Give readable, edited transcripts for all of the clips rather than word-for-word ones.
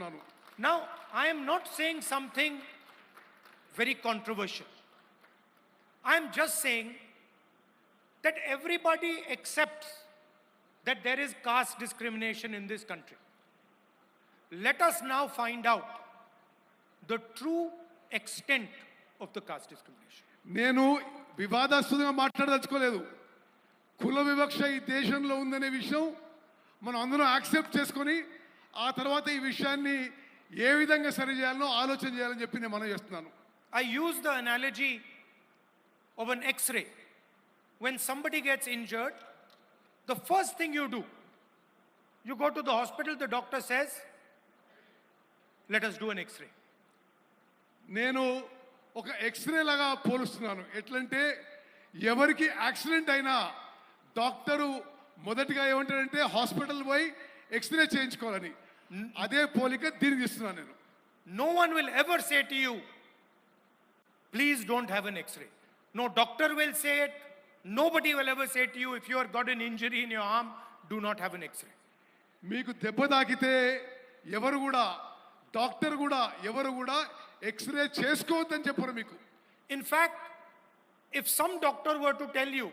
చేస్తున్నాను. Now, I am not saying something very controversial. I am just saying that everybody accepts that there is caste discrimination in this country. Let us now find out the true extent of the caste discrimination. నేను వివాదాస్పదంగా మాట్లాడదలుచుకోలేదు. కుల వివక్ష ఈ దేశంలో ఉందనే విషయం మనం అందరం యాక్సెప్ట్ చేసుకొని ఆ తర్వాత ఈ విషయాన్ని ఏ విధంగా సరి చేయాలనో ఆలోచన చేయాలని చెప్పి నేను మనం చేస్తున్నాను. I use the analogy of an X-ray. When somebody gets injured, the first thing you do, you go to the hospital, the doctor says, let us do an X-ray. నేను ఒక ఎక్స్రే లాగా పోలుస్తున్నాను. ఎట్లంటే ఎవరికి యాక్సిడెంట్ అయినా doctor మొదటిగా ఏమంటారంటే hospital పోయి x ray చేయించుకోవాలని. అదే పోలిక దీనికి ఇస్తున్నాను నేను. No one will ever say to you, please don't have an X-ray. No doctor will say it. Nobody will ever say to you, if you have got an injury in your arm, do not have an X-ray. మీకు దెబ్బ తాకితే ఎవరు కూడా doctor కూడా ఎవరు కూడా x ray చేసుకోవద్దని చెప్పరు మీకు. In fact, if some doctor were to tell you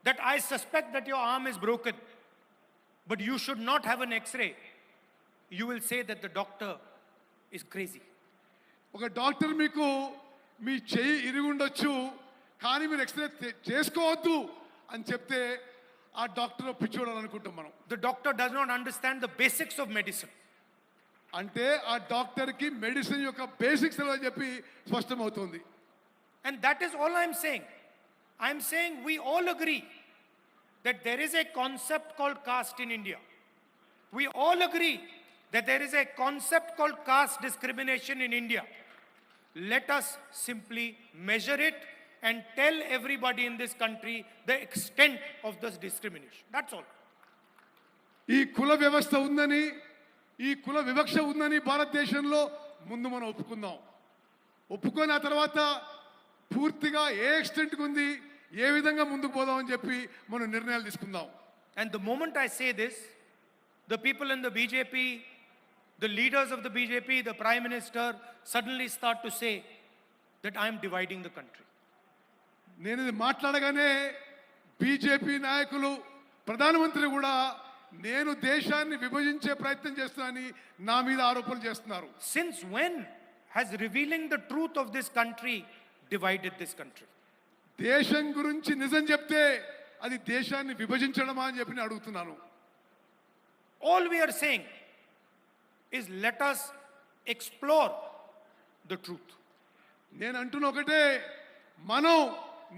that I suspect that your arm is broken, but you should not have an X-ray, you will say that the doctor is crazy. ఒక doctor మీకు మీ చెయ్యి ఇరుగుండొచ్చు కానీ మీరు x ray చేసుకోవద్దు అని చెప్తే ఆ doctor పిచ్చోడు అనుకుంటాం మనం. The doctor does not understand the basics of medicine. అంటే ఆ డాక్టర్కి మెడిసిన్ యొక్క బేసిక్స్ అని చెప్పి స్పష్టమవుతుంది. And that is all I am saying. I am saying we all agree that there is a concept called caste in India. We all agree that there is a concept called caste discrimination in India. Let us simply measure it and tell everybody in this country the extent of this discrimination. That's all. ఈ కుల వ్యవస్థ ఉందని ఈ కుల వివక్ష ఉందని భారతదేశంలో ముందు మనం ఒప్పుకుందాం. ఒప్పుకొని ఆ తర్వాత పూర్తిగా ఏ ఎక్స్టెంట్కి ఉంది ఏ విధంగా ముందుకు పోదామని చెప్పి మనం నిర్ణయాలు తీసుకుందాం. And the moment I say this, the people in the BJP, the leaders of the BJP, the Prime Minister suddenly start to say that I am dividing the country. నేను ఇది మాట్లాడగానే బీజేపీ నాయకులు ప్రధానమంత్రి కూడా నేను దేశాన్ని విభజించే ప్రయత్నం చేస్తున్నానని నా మీద ఆరోపణలు చేస్తున్నారు. Since when has revealing the truth of this country divided this country? దేశం గురించి నిజం చెప్తే అది దేశాన్ని విభజించడమా అని చెప్పి నేను అడుగుతున్నాను. All we are saying is let us explore the truth. నేను అంటున్న ఒకటే, మనం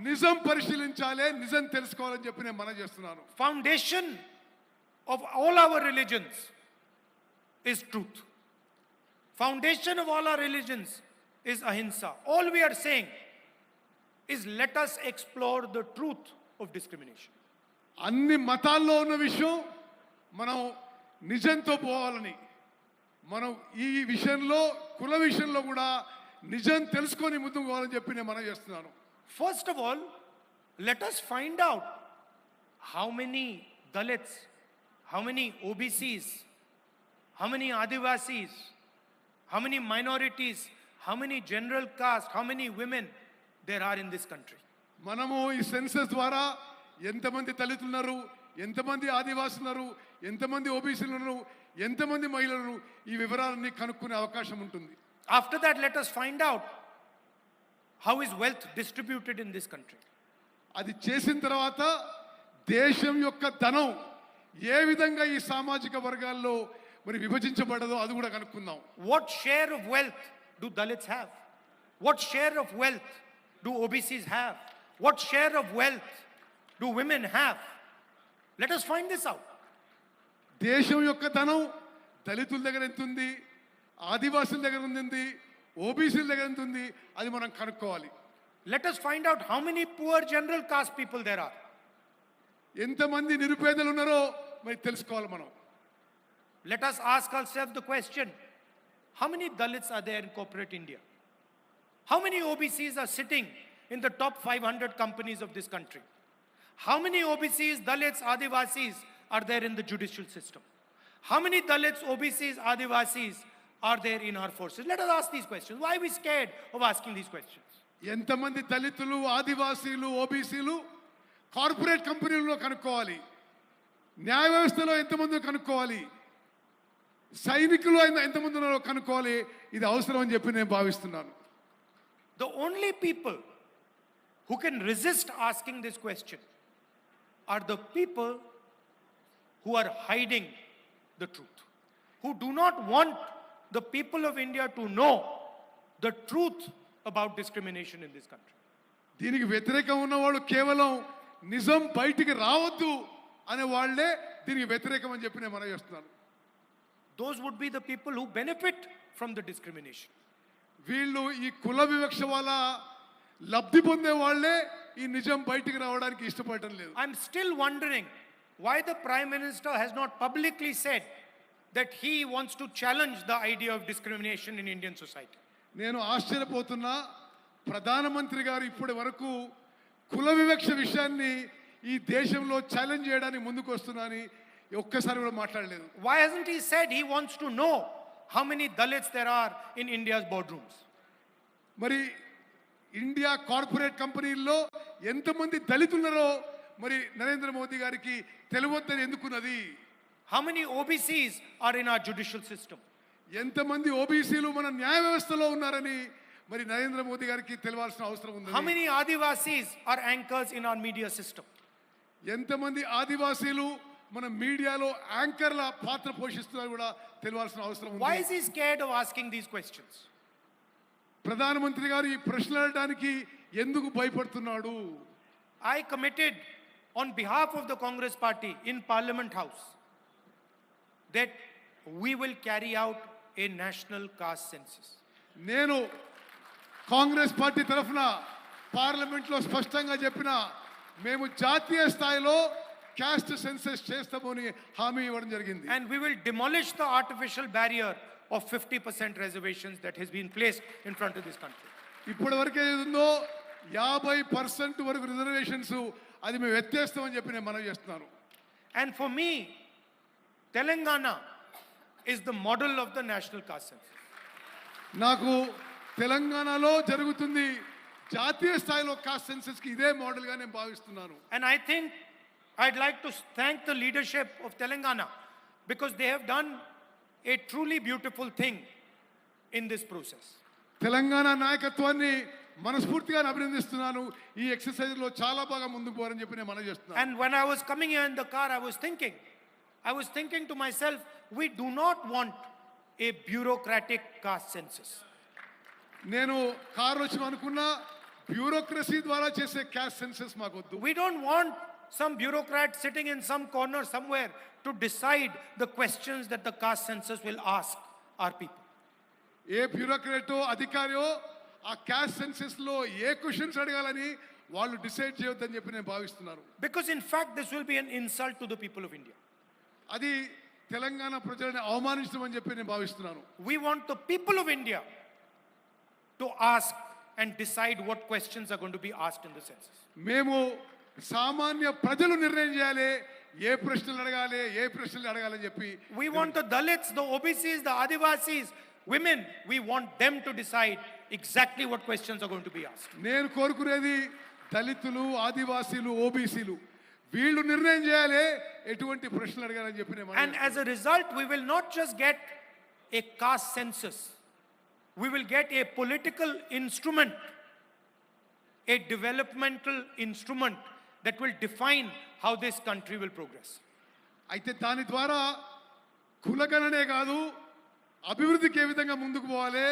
నిజం పరిశీలించాలి, నిజం తెలుసుకోవాలని చెప్పి నేను మనం చేస్తున్నాను. Foundation of all our religions is truth. Foundation of all our religions is ahimsa. All we are saying is let us explore the truth of discrimination. అన్ని మతాల్లో ఉన్న విషయం మనం నిజంతో పోవాలని, మనం ఈ విషయంలో కుల విషయంలో కూడా నిజం తెలుసుకొని ముందుకు పోవాలని చెప్పి నేను మనం చేస్తున్నాను. First of all, let us find out how many Dalits, how many OBCs, how many Adivasis, how many minorities, how many general caste, how many women there are in this country. మనము ఈ census ద్వారా ఎంతమంది దళితులు ఉన్నారు, ఎంతమంది ఆదివాసులు ఉన్నారు, ఎంతమంది ఓబీసీలు ఉన్నారు, ఎంతమంది మహిళలు, ఈ వివరాలన్నీ కనుక్కునే అవకాశం ఉంటుంది. After that, let us find out how is wealth distributed in this country. అది చేసిన తర్వాత దేశం యొక్క ధనం ఏ విధంగా ఈ సామాజిక వర్గాల్లో మరి విభజించబడదో అది కూడా కనుక్కుందాం. What share of wealth do Dalits have? What share of wealth do OBCs have? What share of wealth do women have? Let us find this out. దేశం యొక్క ధనం దళితుల దగ్గర ఎంత ఉంది, ఆదివాసుల దగ్గర ఉంది, ఓబీసీల దగ్గర ఎంత ఉంది, అది మనం కనుక్కోవాలి. Let us find out how many poor general caste people there are. ఎంతమంది నిరుపేదలు ఉన్నారో మరి తెలుసుకోవాలి మనం. Let us ask ourselves the question, how many Dalits are there in corporate India? How many OBCs are sitting in the top 500 companies of this country? How many OBCs, Dalits, Adivasis are there in the judicial system? How many Dalits, OBCs, Adivasis are there in our forces? Let us ask these questions. Why are we scared of asking these questions? ఎంతమంది దళితులు, ఆదివాసీలు, ఓబీసీలు corporate కంపెనీల్లో కనుక్కోవాలి, న్యాయ వ్యవస్థలో ఎంతమంది కనుక్కోవాలి, సైనికులు ఎంతమంది ఉన్నారో కనుక్కోవాలి. ఇది అవసరం అని చెప్పి నేను భావిస్తున్నాను. The only people who can resist asking this question are the people who are hiding the truth, who do not want the people of India to know the truth about discrimination in this country. దీనికి వ్యతిరేకం ఉన్నవాళ్ళు కేవలం నిజం బయటికి రావద్దు అనే వాళ్ళే దీనికి వ్యతిరేకం అని చెప్పి నేను మనవి చేస్తున్నాను. Those would be the people who benefit from the discrimination. వీళ్ళు ఈ కుల వివక్ష వల్ల లబ్ధి పొందే వాళ్ళే ఈ నిజం బయటికి రావడానికి ఇష్టపడటం లేదు. I'm still wondering why the Prime Minister has not publicly said that he wants to challenge the idea of discrimination in Indian society. నేను ఆశ్చర్యపోతున్నా, ప్రధానమంత్రి గారు ఇప్పటి వరకు కుల వివక్ష విషయాన్ని ఈ దేశంలో ఛాలెంజ్ చేయడానికి ముందుకు వస్తున్నానని ఒక్కసారి కూడా మాట్లాడలేదు. Why hasn't he said he wants to know how many Dalits there are in India's boardrooms? మరి ఇండియా కార్పొరేట్ కంపెనీల్లో ఎంతమంది దళితులున్నారో మరి నరేంద్ర మోదీ గారికి తెలియవద్దని ఎందుకున్నది? How many OBCs are in our judicial system? ఎంతమంది ఓబీసీలు మన న్యాయ వ్యవస్థలో ఉన్నారని మరి నరేంద్ర మోదీ గారికి తెలియాల్సిన అవసరం ఉంది. How many Adivasis are anchors in our media system? ఎంతమంది ఆదివాసీలు మన మీడియాలో యాంకర్ల పాత్ర పోషిస్తున్నారు కూడా తెలియాల్సిన అవసరం ఉంది. Why is he scared of asking these questions? ప్రధానమంత్రి గారు ఈ ప్రశ్నలు అడగడానికి ఎందుకు భయపడుతున్నాడు? I committed on behalf of the Congress party in Parliament House that we will carry out a national caste census. నేను కాంగ్రెస్ పార్టీ తరఫున పార్లమెంట్లో స్పష్టంగా చెప్పిన మేము జాతీయ స్థాయిలో క్యాస్ట్ సెన్సస్ చేస్తామని హామీ ఇవ్వడం జరిగింది. And we will demolish the artificial barrier of 50% reservations that has been placed in front of this country. ఇప్పటి వరకు ఏది ఉందో 50% వరకు రిజర్వేషన్స్ అది మేము ఎత్తేస్తామని చెప్పి నేను మనవి చేస్తున్నాను. And for me, Telangana is the model of the national caste census. నాకు తెలంగాణలో జరుగుతుంది జాతీయ స్థాయిలో కాస్ట్ సెన్సస్ కి ఇదే మోడల్ గా నేను భావిస్తున్నాను. And I think I'd like to thank the leadership of Telangana because they have done a truly beautiful thing in this process. Telangana నాయకత్వాన్ని మనస్ఫూర్తిగా అభినందిస్తున్నాను. ఈ ఎక్సర్సైజ్ లో చాలా బాగా ముందుకు పోవాలని చెప్పి నేను మనవి చేస్తున్నాను. And when I was coming here in the car, I was thinking to myself, we do not want a bureaucratic caste census. నేను కారు వచ్చి అనుకున్నా బ్యూరోక్రసీ ద్వారా చేసే క్యాస్ట్ సెన్సస్ మాకు వద్దు. We don't want some bureaucrat sitting in some corner somewhere to decide the questions that the caste census will ask our people. ఏ బ్యూరోక్రాటో అధికారియో ఆ caste census లో ఏ questions అడగాలని వాళ్ళు డిసైడ్ చేయొద్దని చెప్పి నేను భావిస్తున్నాను. Because in fact this will be an insult to the people of India. అది తెలంగాణ ప్రజలను అవమానించడం అని చెప్పి నేను భావిస్తున్నాను. We want the people of India to ask and decide what questions are going to be asked in the census. మేము సామాన్య ప్రజలు నిర్ణయం చేయాలి ఏ ప్రశ్నలు అడగాలి ఏ ప్రశ్నలు అడగాలని చెప్పి. We want the Dalits, the OBCs, the Adivasis, women, we want them to decide exactly what questions are going to be asked. నేను కోరుకునేది దళితులు, ఆదివాసీలు, ఓబీసీలు వీళ్ళు నిర్ణయం చేయాలి ఎటువంటి ప్రశ్నలు అడగాలని చెప్పి నేను. And as a result, we will not just get a caste census. We will get a political instrument, a developmental instrument that will define how this country will progress. అయితే దాని ద్వారా కులగణనే కాదు అభివృద్ధికి ఏ విధంగా ముందుకు పోవాలి,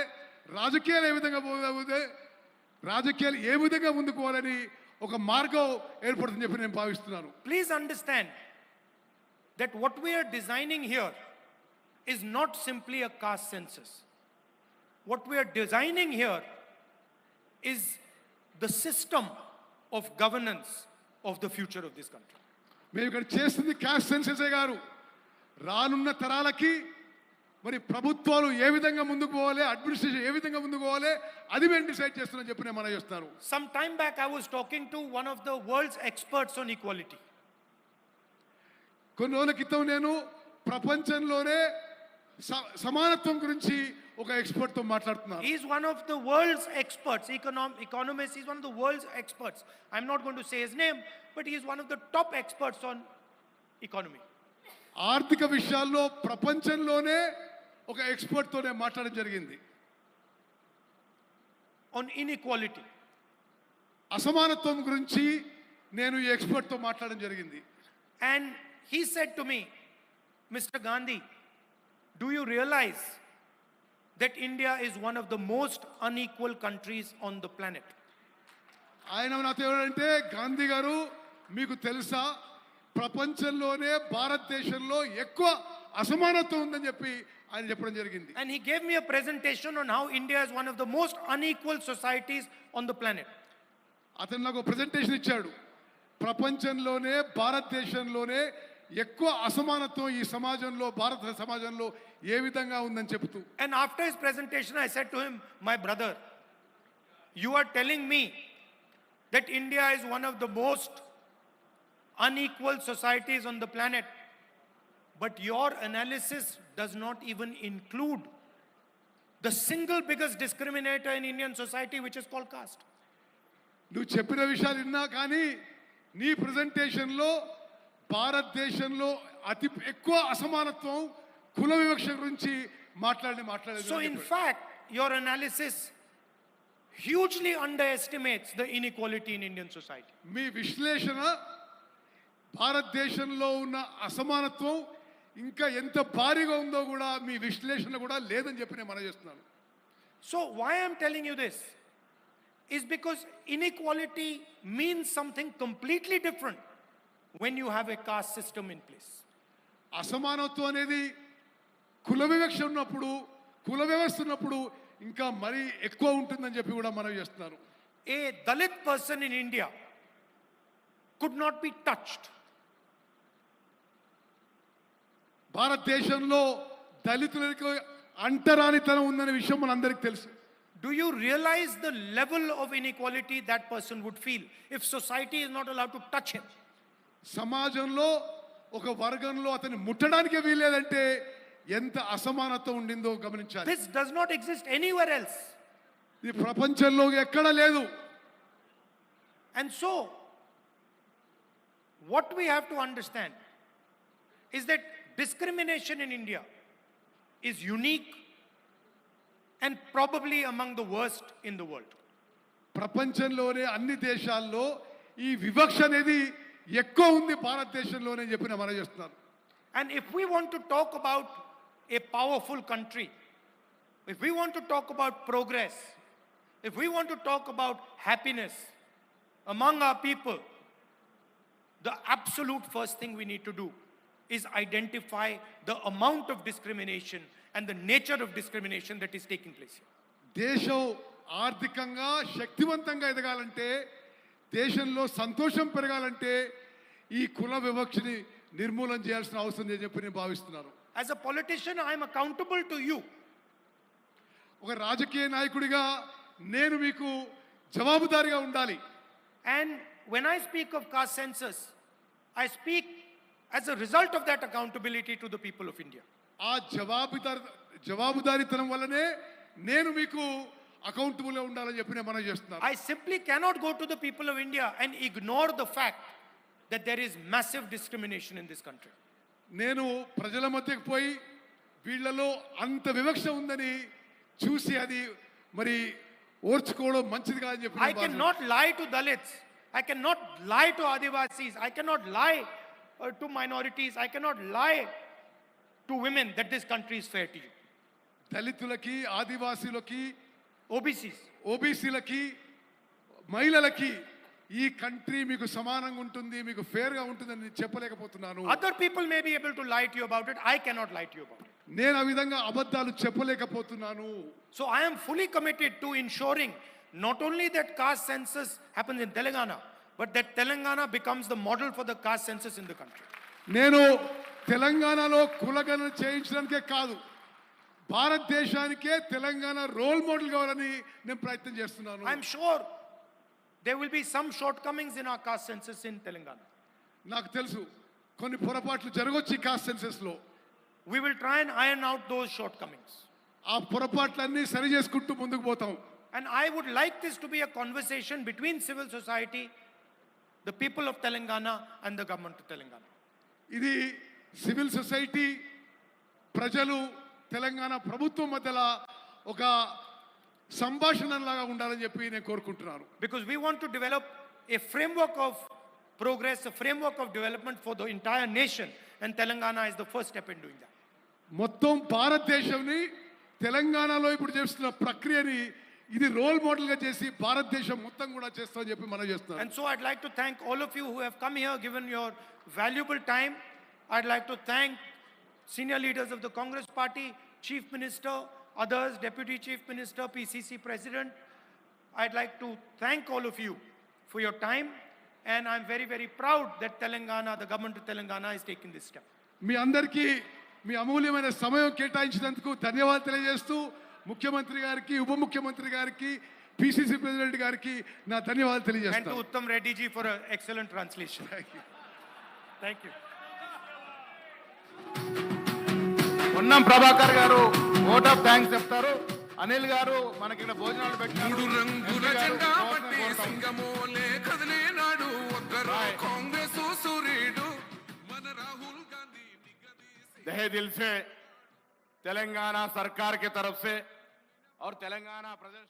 రాజకీయాలు ఏ విధంగా పోవాలి, రాజకీయాలు ఏ విధంగా ముందుకు పోవాలని ఒక మార్గం ఏర్పడుతుందని చెప్పి నేను భావిస్తున్నాను. Please understand that what we are designing here is not simply a caste census. What we are designing here is the system of governance of the future of this country. మేము ఇక్కడ చేస్తుంది క్యాస్ట్ సెన్ససే గారు రానున్న తరాలకి మరి ప్రభుత్వాలు ఏ విధంగా ముందుకు పోవాలి, అడ్మినిస్ట్రేషన్ ఏ విధంగా ముందుకు పోవాలి అది మేము డిసైడ్ చేస్తున్నాం చెప్పి నేను మనం చేస్తాను. Some time back I was talking to one of the world's experts on equality. కొన్ని రోజుల క్రితం నేను ప్రపంచంలోనే సమానత్వం గురించి ఒక ఎక్స్పర్ట్ తో మాట్లాడుతున్నారు. He is one of the world's experts, economists. He's one of the world's experts. I'm not going to say his name, but he is one of the top experts on economy. ఆర్థిక విషయాల్లో ప్రపంచంలోనే ఒక expert తోనే మాట్లాడడం జరిగింది. On inequality. అసమానత్వం గురించి నేను ఈ ఎక్స్పర్ట్ తో మాట్లాడడం జరిగింది. And he said to me, Mr. Gandhi, do you realize that India is one of the most unequal countries on the planet? ఆయన నాతో ఏమంటే, గాంధీ గారు మీకు తెలుసా ప్రపంచంలోనే భారతదేశంలో ఎక్కువ అసమానత్వం ఉందని చెప్పి ఆయన చెప్పడం జరిగింది. And he gave me a presentation on how India is one of the most unequal societies on the planet. అతను నాకు ప్రెజెంటేషన్ ఇచ్చాడు. ప్రపంచంలోనే భారతదేశంలోనే ఎక్కువ అసమానత్వం ఈ సమాజంలో భారత సమాజంలో ఏ విధంగా ఉందని చెప్తూ. And after his presentation I said to him, my brother, you are telling me that India is one of the most unequal societies on the planet, but your analysis does not even include the single biggest discriminator in Indian society, which is called caste. నువ్వు చెప్పిన విషయాలు విన్నా కానీ నీ ప్రెజెంటేషన్లో భారతదేశంలో అతి ఎక్కువ అసమానత్వం కుల వివక్ష గురించి మాట్లాడలేదు. So in fact your analysis hugely underestimates the inequality in Indian society. మీ విశ్లేషణ భారతదేశంలో ఉన్న అసమానత్వం ఇంకా ఎంత భారీగా ఉందో కూడా మీ విశ్లేషణ కూడా లేదని చెప్పి నేను మనం చేస్తున్నాను. So why I'm telling you this is because inequality means something completely different when you have a caste system in place. అసమానత్వం అనేది కుల వివక్ష ఉన్నప్పుడు, కుల వ్యవస్థ ఉన్నప్పుడు ఇంకా మరీ ఎక్కువ ఉంటుందని చెప్పి కూడా మనం చేస్తున్నారు. A Dalit person in India could not be touched. భారతదేశంలో దళితులకు అంటరానితనం ఉందనే విషయం మనందరికీ తెలుసు. Do you realize the level of inequality that person would feel if society is not allowed to touch him? సమాజంలో ఒక వర్గంలో అతన్ని ముట్టడానికే వీల్లేదంటే ఎంత అసమానత్వం ఉండిందో గమనించాలి. This does not exist anywhere else. ఇది ప్రపంచంలో ఎక్కడ లేదు. And so what we have to understand is that discrimination in India is unique and probably among the worst in the world. ప్రపంచంలోనే అన్ని దేశాల్లో ఈ వివక్ష అనేది ఎక్కువ ఉంది భారతదేశంలోనే చెప్పిన మనం చేస్తున్నారు. And if we want to talk about a powerful country, if we want to talk about progress, if we want to talk about happiness among our people, the absolute first thing we need to do is identify the amount of discrimination and the nature of discrimination that is taking place here. దేశం ఆర్థికంగా శక్తివంతంగా ఎదగాలంటే, దేశంలో సంతోషం పెరగాలంటే ఈ కుల వివక్షని నిర్మూలన చేయాల్సిన అవసరం అని చెప్పి నేను భావిస్తున్నాను. As a politician, I am accountable to you. ఒక రాజకీయ నాయకుడిగా నేను మీకు జవాబుదారీగా ఉండాలి. And when I speak of caste census, I speak as a result of that accountability to the people of India. ఆ జవాబుదారీతనం వల్లనే నేను మీకు అకౌంటబుల్ గా ఉండాలని చెప్పి నేను మనం చేస్తున్నాను. I simply cannot go to the people of India and ignore the fact that there is massive discrimination in this country. నేను ప్రజల మధ్యకు పోయి వీళ్ళలో అంత వివక్ష ఉందని చూసి అది మరి ఓర్చుకోవడం మంచిది కాదని చెప్పి I cannot lie to Dalits. I cannot lie to Adivasis. I cannot lie to minorities. I cannot lie to women that this country is fair to you. దళితులకి, ఆదివాసీలకి, ఓబీసీలకి, మహిళలకి ఈ కంట్రీ మీకు సమానంగా ఉంటుంది, మీకు ఫేర్ గా ఉంటుందని చెప్పలేకపోతున్నాను. Other people may be able to lie to you about it. I cannot lie to you about it. నేను ఆ విధంగా అబద్ధాలు చెప్పలేకపోతున్నాను. So I am fully committed to ensuring not only that caste census happens in Telangana, but that Telangana becomes the model for the caste census in the country. నేను తెలంగాణలో కులగణన చేయించడానికే కాదు, భారతదేశానికే Telangana role model కావాలని నేను ప్రయత్నం చేస్తున్నాను. I am sure there will be some shortcomings in our caste census in Telangana. నాకు తెలుసు కొన్ని పొరపాట్లు జరగొచ్చు ఈ కాస్ట్ సెన్సస్ లో. we will try and iron out those shortcomings. ఆ పొరపాట్లన్నీ సరి చేసుకుంటూ ముందుకు పోతాం. And I would like this to be a conversation between civil society, the people of Telangana, and the government of Telangana. ఇది civil society, ప్రజలు, తెలంగాణ ప్రభుత్వం మధ్యలో ఒక సంభాషణలాగా ఉండాలని చెప్పి నేను కోరుకుంటున్నాను. Because we want to develop a framework of progress, a framework of development for the entire nation, and Telangana is the first step in doing that. మొత్తం భారతదేశంని తెలంగాణలో ఇప్పుడు చేస్తున్న ప్రక్రియని ఇది రోల్ మోడల్ గా చేసి భారతదేశం మొత్తం కూడా చేస్తామని చెప్పి మనం చేస్తున్నాం. And so I'd like to thank all of you who have come here, given your valuable time. I'd like to thank senior leaders of the Congress Party, Chief Minister, others, Deputy Chief Minister, PCC President. I'd like to thank all of you for your time, and I'm very, very proud that Telangana, the government of Telangana, is taking this step. మీ అందరికీ మీ అమూల్యమైన సమయం కేటాయించినందుకు ధన్యవాదాలు తెలియజేస్తూ ముఖ్యమంత్రి గారికి, ఉప ముఖ్యమంత్రి గారికి, పిసిసి ప్రెసిడెంట్ గారికి నా ధన్యవాదాలు And to తెలియజేస్తాను. Uttam Reddy ji for an excellent translation. Thank you. Ponnam Prabhakar గారు ఓట్ ఆఫ్ థ్యాంక్స్ చెప్తారు. అనిల్ గారు మనకి ఇక్కడ భోజనాలు పెట్టారు. మూడు రంగుల జెండా పట్టి సింగమోలే కదిలేనాడు ఒక్కరు కాంగ్రెస్ సూర్యుడు మన రాహుల్ గాంధీ तहे दिल से तेलंगाना सरकार की तरफ से और तेलंगाना प्रदेश